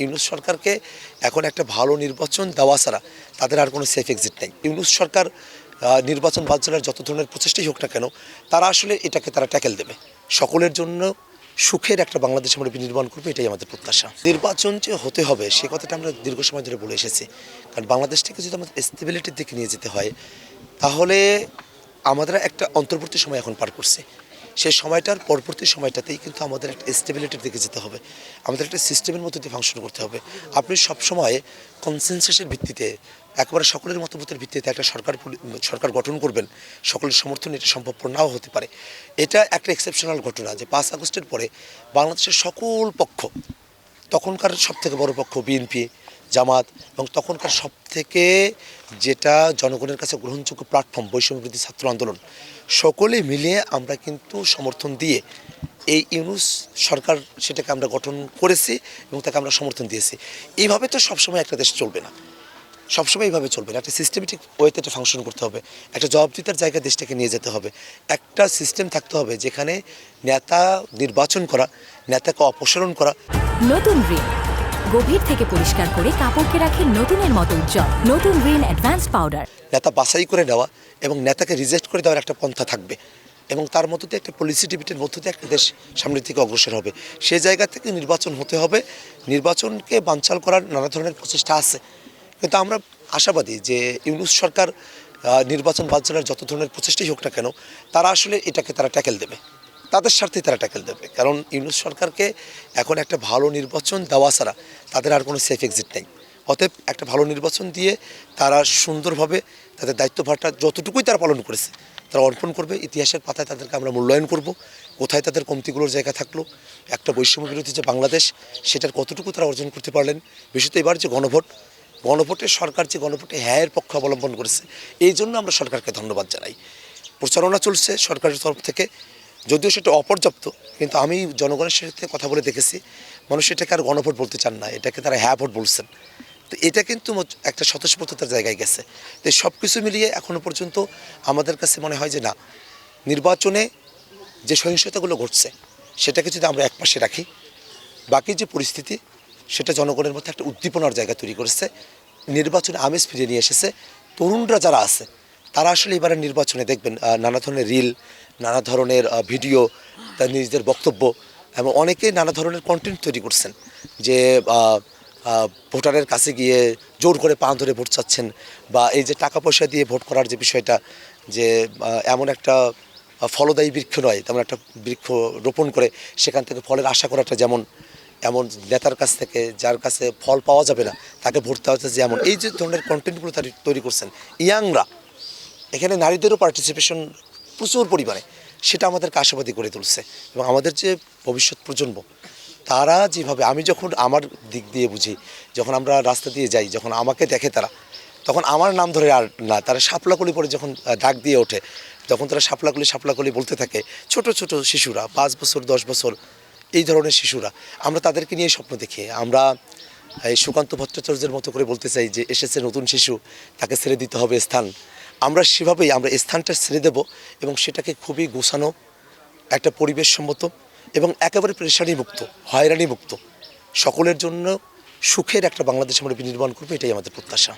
ইউনূস সরকারকে এখন একটা ভালো নির্বাচন দেওয়া ছাড়া তাদের আর কোনো সেফ এক্সিট নেই। ইউনূস সরকার নির্বাচন বানচালের যত ধরনের প্রচেষ্টাই হোক না কেন, তারা আসলে এটাকে ট্যাকেল দেবে। সকলের জন্য সুখের একটা বাংলাদেশ আমরা বিনির্মাণ করবো, এটাই আমাদের প্রত্যাশা। নির্বাচন যে হতে হবে সে কথাটা আমরা দীর্ঘ সময় ধরে বলে এসেছি। কারণ বাংলাদেশটাকে যদি আমাদের স্টেবিলিটির দিকে নিয়ে যেতে হয়, তাহলে আমাদের একটা অন্তর্বর্তী সময় এখন পার করছে। সেই সময়টার পরবর্তী সময়টাতেই কিন্তু আমাদের একটা স্টেবিলিটির দিকে যেতে হবে, আমাদের একটা সিস্টেমের মধ্যে দিয়ে ফাংশন করতে হবে। আপনি সবসময় কনসেনসাসের ভিত্তিতে, একেবারে সকলের মতামতের ভিত্তিতে একটা সরকার গঠন করবেন, সকলের সমর্থন এটা সম্ভবপর নাও হতে পারে। এটা একটা এক্সেপশনাল ঘটনা যে 5 আগস্টের পরে বাংলাদেশের সকল পক্ষ, তখনকার সবথেকে বড় পক্ষ বিএনপি, জামাত, এবং তখনকার সবথেকে যেটা জনগণের কাছে গ্রহণযোগ্য প্ল্যাটফর্ম বৈষম্যবিরোধী ছাত্র আন্দোলন, সকলে মিলিয়ে আমরা কিন্তু সমর্থন দিয়ে এই ইউনূস সরকার সেটাকে আমরা গঠন করেছি এবং তাকে আমরা সমর্থন দিয়েছি। এইভাবে তো সবসময় একটা দেশ চলবে না, সবসময় এইভাবে চলবে না। একটা সিস্টেমেটিক ওয়েতে এটা ফাংশন করতে হবে, একটা জবাবদিহিতার জায়গায় দেশটাকে নিয়ে যেতে হবে। একটা সিস্টেম থাকতে হবে যেখানে নেতা নির্বাচন করা, নেতাকে অপসারণ করা। নতুন রিন গভীর থেকে পরিষ্কার করে কাপড়কে রাখে নতুনের মতো উজ্জ্বল। নতুন রিন অ্যাডভান্স পাউডার। নেতা বাছাই করে নেওয়া এবং নেতাকে রিজেক্ট করে দেওয়ার একটা পন্থা থাকবে, এবং তার মধ্যে একটা পলিসি ডিবেটের মধ্য দিয়ে একটা দেশ সামনের দিকে অগ্রসর হবে। সেই জায়গা থেকে নির্বাচন হতে হবে। নির্বাচনকে বানচাল করার নানা ধরনের প্রচেষ্টা আছে, কিন্তু আমরা আশাবাদী যে ইউনূস সরকার নির্বাচন বানচালের যত ধরনের প্রচেষ্টাই হোক না কেন, তারা আসলে এটাকে ট্যাকেল দেবে, তাদের স্বার্থেই তারা ট্যাকেল দেবে। কারণ ইউনূস সরকারকে এখন একটা ভালো নির্বাচন দেওয়া ছাড়া তাদের আর কোনো সেফ এক্সিট নেই। অতএব একটা ভালো নির্বাচন দিয়ে তারা সুন্দরভাবে তাদের দায়িত্বভারটা যতটুকুই তারা পালন করেছে তারা অর্পণ করবে। ইতিহাসের পাতায় তাদেরকে আমরা মূল্যায়ন করব, কোথায় তাদের কমতিগুলোর জায়গা থাকলো, একটা বৈষম্য বিরোধী যে বাংলাদেশ সেটার কতটুকু তারা অর্জন করতে পারলেন। বিশেষত এবার যে গণভোটে সরকার যে গণভোটে হ্যাঁয়ের পক্ষ অবলম্বন করেছে, এই জন্য আমরা সরকারকে ধন্যবাদ জানাই। প্রচারণা চলছে সরকারের তরফ থেকে, যদিও সেটা অপর্যাপ্ত, কিন্তু আমি জনগণের সাথে কথা বলে দেখেছি মানুষ এটাকে আর গণভোট বলতে চান না, এটাকে তারা হ্যাঁ ভোট বলছেন। তো এটা কিন্তু একটা স্বতঃস্ফূর্ততার জায়গায় গেছে। তো সব কিছু মিলিয়ে এখনও পর্যন্ত আমাদের কাছে মনে হয় যে না, নির্বাচনে যে সহিংসতাগুলো ঘটছে সেটাকে যদি আমরা একপাশে রাখি, বাকি যে পরিস্থিতি সেটা জনগণের মধ্যে একটা উদ্দীপনার জায়গা তৈরি করেছে, নির্বাচনে আমেজ ফিরিয়ে নিয়ে এসেছে। তরুণরা যারা আছে তারা আসলে এবারের নির্বাচনে দেখবেন নানা ধরনের রিল, নানা ধরনের ভিডিও, তার নিজেদের বক্তব্য, এবং অনেকে নানা ধরনের কন্টেন্ট তৈরি করছেন যে ভোটারের কাছে গিয়ে জোর করে পা ধরে ভোট চাচ্ছেন, বা এই যে টাকা পয়সা দিয়ে ভোট করার যে বিষয়টা, যে এমন একটা ফলদায়ী বৃক্ষ নয় তেমন একটা বৃক্ষ রোপণ করে সেখান থেকে ফলের আশা করাটা যেমন, এমন নেতার কাছ থেকে যার কাছে ফল পাওয়া যাবে না তাকে ভোট দেওয়া হচ্ছে যেমন, এই যে ধরনের কন্টেন্টগুলো তারা তৈরি করছেন। ইয়াংরা, এখানে নারীদেরও পার্টিসিপেশন প্রচুর পরিমাণে, সেটা আমাদেরকে আশাবাদী করে তুলছে। এবং আমাদের যে ভবিষ্যৎ প্রজন্ম, তারা যেভাবে, আমি যখন আমার দিক দিয়ে বুঝি, যখন আমরা রাস্তা দিয়ে যাই, যখন আমাকে দেখে তারা, তখন আমার নাম ধরে আর না, তারা শাপলাকলি পরে যখন ডাক দিয়ে ওঠে, তখন তারা শাপলাকলি বলতে থাকে। ছোট ছোট শিশুরা, 5 বছর 10 বছর এই ধরনের শিশুরা, আমরা তাদেরকে নিয়ে স্বপ্ন দেখি। আমরা এই সুকান্ত ভট্টাচার্যের মতো করে বলতে চাই যে এসেছে নতুন শিশু, তাকে ছেড়ে দিতে হবে স্থান। আমরা সেভাবেই আমরা স্থানটা ছেড়ে দেব, এবং সেটাকে খুবই গোছানো, একটা পরিবেশ সম্মত এবং একেবারে প্রেশারি মুক্ত, হয়রানি মুক্ত, সকলের জন্য সুখের একটা বাংলাদেশ আমরা বিনির্মাণ করবো, এটাই আমাদের প্রত্যাশা।